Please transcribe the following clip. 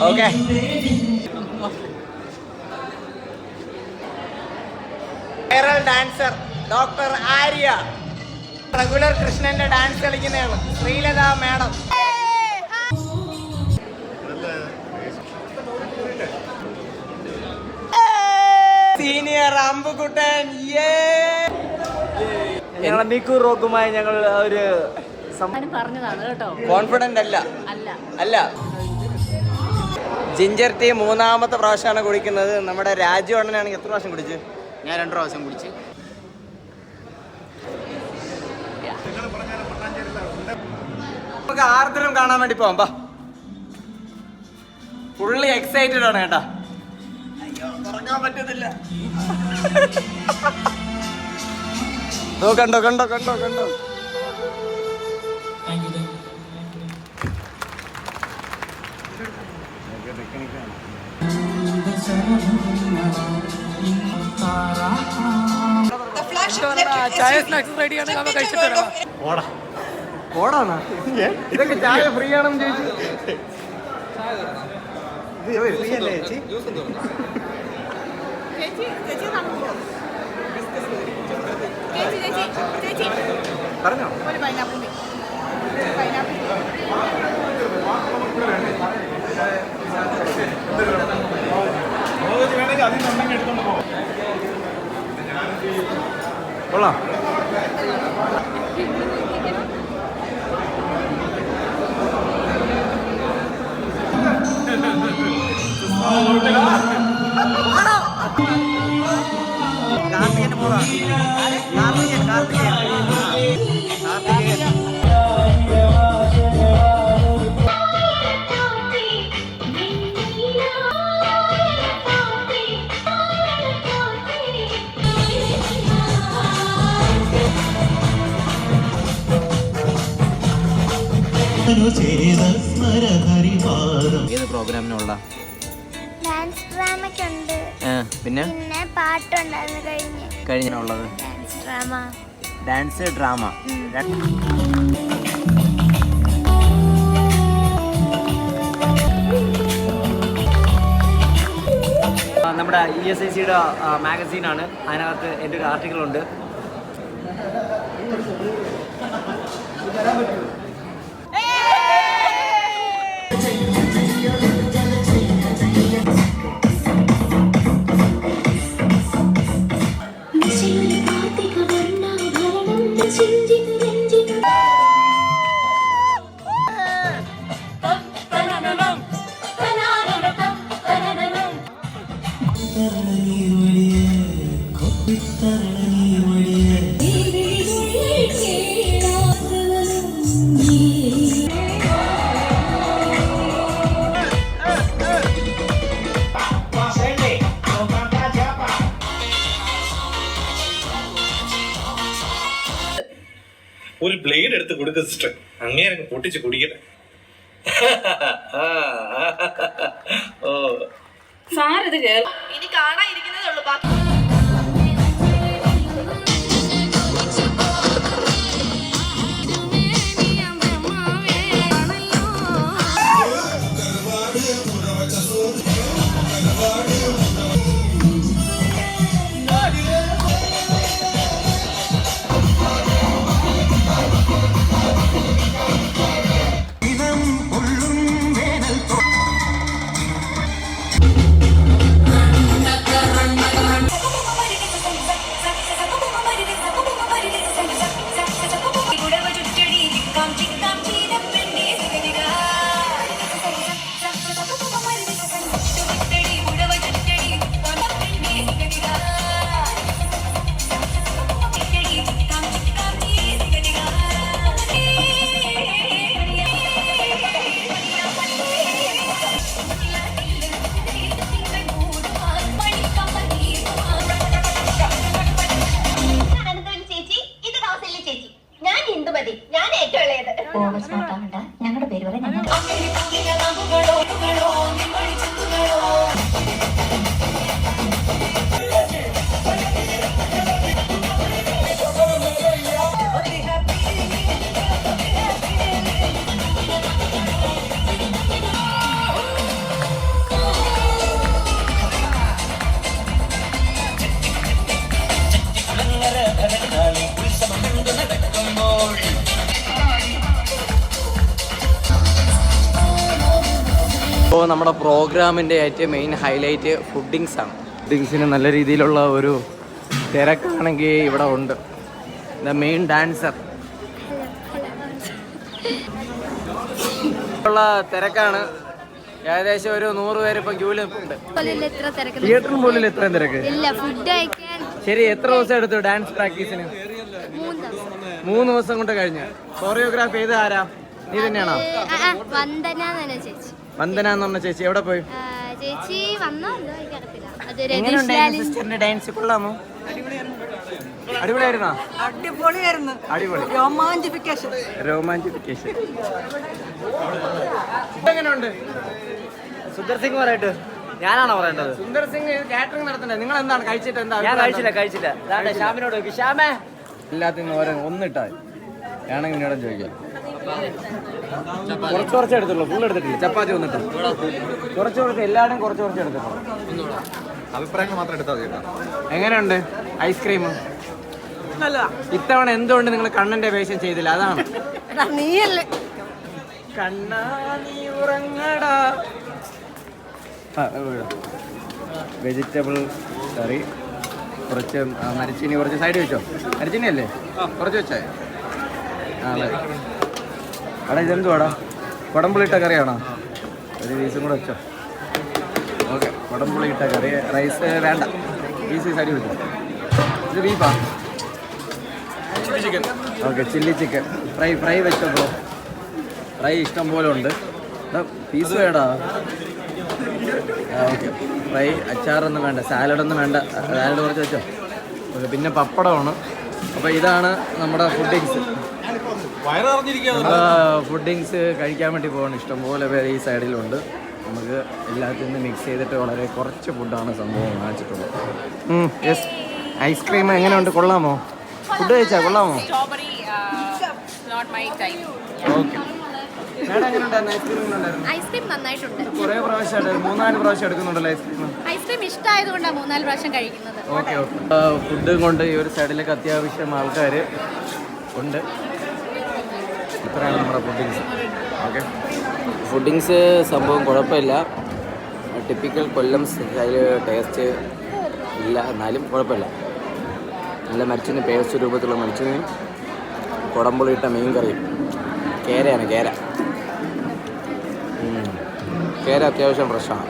Okay. Viral dancer doctor Arya regular കൃഷ്ണന്റെ dance കളിക്കുന്നതാണ്. Sreelatha madam. Senior അമ്പുകുട്ടൻ. ഞങ്ങൾ മിക്കു റോക്കുമായി ഞങ്ങൾ ഒരു പറഞ്ഞതാണ് കേട്ടോ. കോൺഫിഡന്റ് അല്ല. ജിഞ്ചർ ടീ മൂന്നാമത്തെ പ്രാവശ്യമാണ് കുടിക്കുന്നത്. നമ്മുടെ രാജു അണ്ണനാണെങ്കിൽ എത്ര പ്രാവശ്യം കുടിച്ചു? ഞാൻ 2 പ്രാവശ്യം കുടിച്ച്. നമുക്ക് ആർദ്രം കാണാൻ വേണ്ടി പോവാം. ബാ. ഫുള്ളി എക്സൈറ്റഡ് ആണ് കേട്ടാ. അയ്യോ തുറക്കാൻ പറ്റുന്നില്ല. കണ്ടോ കണ്ടോ കണ്ടോ കണ്ടോ. ഇതൊക്കെ ചായ ഫ്രീ ആണെന്ന് ചോദിച്ചു. പറഞ്ഞോ. കൊള്ളാം. കാർത്തികന്റെ മോളാ. കാർത്തികൻ ഏത് പ്രോഗ്രാമിനുള്ള ഡാൻസ് ഡ്രാമയ്ക്കുണ്ട്. പിന്നെ പാട്ടുണ്ടായിരുന്നു കഴിഞ്ഞുള്ളത് ഡാൻസ് ഡ്രാമ. നമ്മുടെ ESICയുടെ മാഗസീനാണ്. അതിനകത്ത് എൻ്റെ ഒരു ആർട്ടിക്കിൾ ഉണ്ട്. ഒരു ബ്ലേഡ് എടുത്ത് കൊടുക്ക സിസ്റ്റർ. അങ്ങനെ പൊട്ടിച്ച് കുടിക്കട്ടെ. ഓ സാർ ഇത് ഇനി കാണാതിരിക്കുന്നതേ ഉള്ളൂ. ബാക്കി ഞങ്ങളുടെ പേര് വരെ ഇപ്പോൾ നമ്മുടെ പ്രോഗ്രാമിൻ്റെ ഏറ്റവും മെയിൻ ഹൈലൈറ്റ് ഫുഡിങ്സ് ആണ്. ഫുഡിങ്സിന് നല്ല രീതിയിലുള്ള ഒരു തിരക്കാണെങ്കിൽ ഇവിടെ ഉണ്ട്. ദ മെയിൻ ഡാൻസർ ഉള്ള തിരക്കാണ്. ഏകദേശം ഒരു 100 പേര് ഇപ്പം ക്യൂവിൽ നിൽപ്പുണ്ട്. തിയേറ്ററിന് പോലും ഇത്രയും തിരക്ക്. ശരി, എത്ര ദിവസം എടുത്തു ഡാൻസ് പ്രാക്ടീസിന്? 3 ദിവസം കൊണ്ട് കഴിഞ്ഞ്. കോറിയോഗ്രാഫി ചെയ്ത് ആരാ? നീ തന്നെയാണോ? വന്ദന എന്ന് പറഞ്ഞ ചേച്ചി എവിടെ പോയി? സിസ്റ്ററിന്റെ ഡാൻസ് കൊള്ളാമോ? അടിപൊളിയായിരുന്നോ? അടിപൊളി റൊമാൻറ്റിഫിക്കേഷൻ. എങ്ങനെയുണ്ട്? സുന്ദർ സിംഗ് പറയട്ടെ. ഞാനാണോ പറയേണ്ടത്? സുന്ദർ സിംഗ് കാറ്ററിംഗ് നടത്തണ്ടേ? നിങ്ങൾ എന്താണ് കഴിച്ചിട്ട്? എന്താ? ഞാൻ കഴിച്ചില്ല. ശ്യാമിനോട് നോക്കി. ശ്യാമേ എല്ലാത്തിനും ഒന്നിട്ടാ വേണമെങ്കിൽ എന്നോട് ചോദിക്കാം. കുറച്ച് എടുത്തുള്ളൂ, ഫുൾ എടുത്തിട്ടില്ല. ചപ്പാത്തി വന്നിട്ട് കുറച്ച് എല്ലാവരും കുറച്ച് എടുത്തിട്ടുള്ളൂ. അഭിപ്രായങ്ങൾ മാത്രം എടുത്താൽ മതി. എങ്ങനെയുണ്ട് ഐസ്ക്രീം? ഇത്തവണ എന്തുകൊണ്ട് നിങ്ങൾ കണ്ണന്റെ വേഷം ചെയ്തില്ല? അതാണ്. കണ്ണാ നീ ഉറങ്ങടാ. വെജിറ്റബിൾ കറി, കുറച്ച് മരിച്ചിനി, കുറച്ച് സൈഡ് വെച്ചോ. മരിച്ചിനി അല്ലേ? കുറച്ച് വെച്ചേ. അതെ. അവിടെ ഇതെന്തുവാടാ? കുടംപുളിയിട്ട കറിയാണോ? ഒരു പീസും കൂടെ വെച്ചോ. ഓക്കെ, കുടംപുളിയിട്ട കറി. റൈസ് വേണ്ട, പീസ് സൈഡ് വെച്ചോ. ഇത് ബീഫാ? ഓക്കെ, ചില്ലി ചിക്കൻ ഫ്രൈ വെച്ചോ ബ്രോ. ഫ്രൈ ഇഷ്ടം പോലെ ഉണ്ട്. പീസ് വേടാ. Okay, fry. അച്ചാറൊന്നും വേണ്ട, സാലഡൊന്നും വേണ്ട. സാലഡ് കുറച്ച് വെച്ചോ. ഓക്കെ, പിന്നെ പപ്പടമാണ്. അപ്പോൾ ഇതാണ് നമ്മുടെ ഫുഡിങ്സ്. ഫുഡിങ്സ് കഴിക്കാൻ വേണ്ടി പോകണം. ഇഷ്ടംപോലെ പേര് ഈ സൈഡിലുണ്ട്. നമുക്ക് എല്ലാത്തിനും മിക്സ് ചെയ്തിട്ട് വളരെ കുറച്ച് ഫുഡാണ് സംഭവം വാങ്ങിച്ചിട്ടുള്ളത്. യെസ്. ഐസ്ക്രീം എങ്ങനെയുണ്ട്? കൊള്ളാമോ? ഫുഡ് കഴിച്ചാൽ കൊള്ളാമോ? ഓക്കെ. ഐസ്ക്രീം നന്നായിട്ടുണ്ട്. കുറേ പ്രാവശ്യമായിട്ട് 3-4 പ്രാവശ്യം എടുക്കുന്നുണ്ടല്ലോ ഐസ്ക്രീം. ഐസ്ക്രീം ഇഷ്ടമായതുകൊണ്ടാണ് 3-4 പ്രാവശ്യം കഴിക്കുന്നത്. ഓക്കെ. ഫുഡും കൊണ്ട് ഈ ഒരു സൈഡിലേക്ക് അത്യാവശ്യം ആൾക്കാർ ഉണ്ട്. ഇത്രയാണ് നമ്മുടെ ഫുഡിങ്സ്. ഓക്കെ, ഫുഡിങ്സ് സംഭവം കുഴപ്പമില്ല. ടിപ്പിക്കൽ കൊല്ലം സ്റ്റൈൽ ടേസ്റ്റ് ഇല്ല, എന്നാലും കുഴപ്പമില്ല. നല്ല മരിച്ചിന് പേസ്റ്റ് രൂപത്തിലുള്ള മരിച്ചിന്, കുടംപുളിയിട്ട മീൻ കറിയും. കേരയാണ് കേര അത്യാവശ്യം ഫ്രഷാണ്.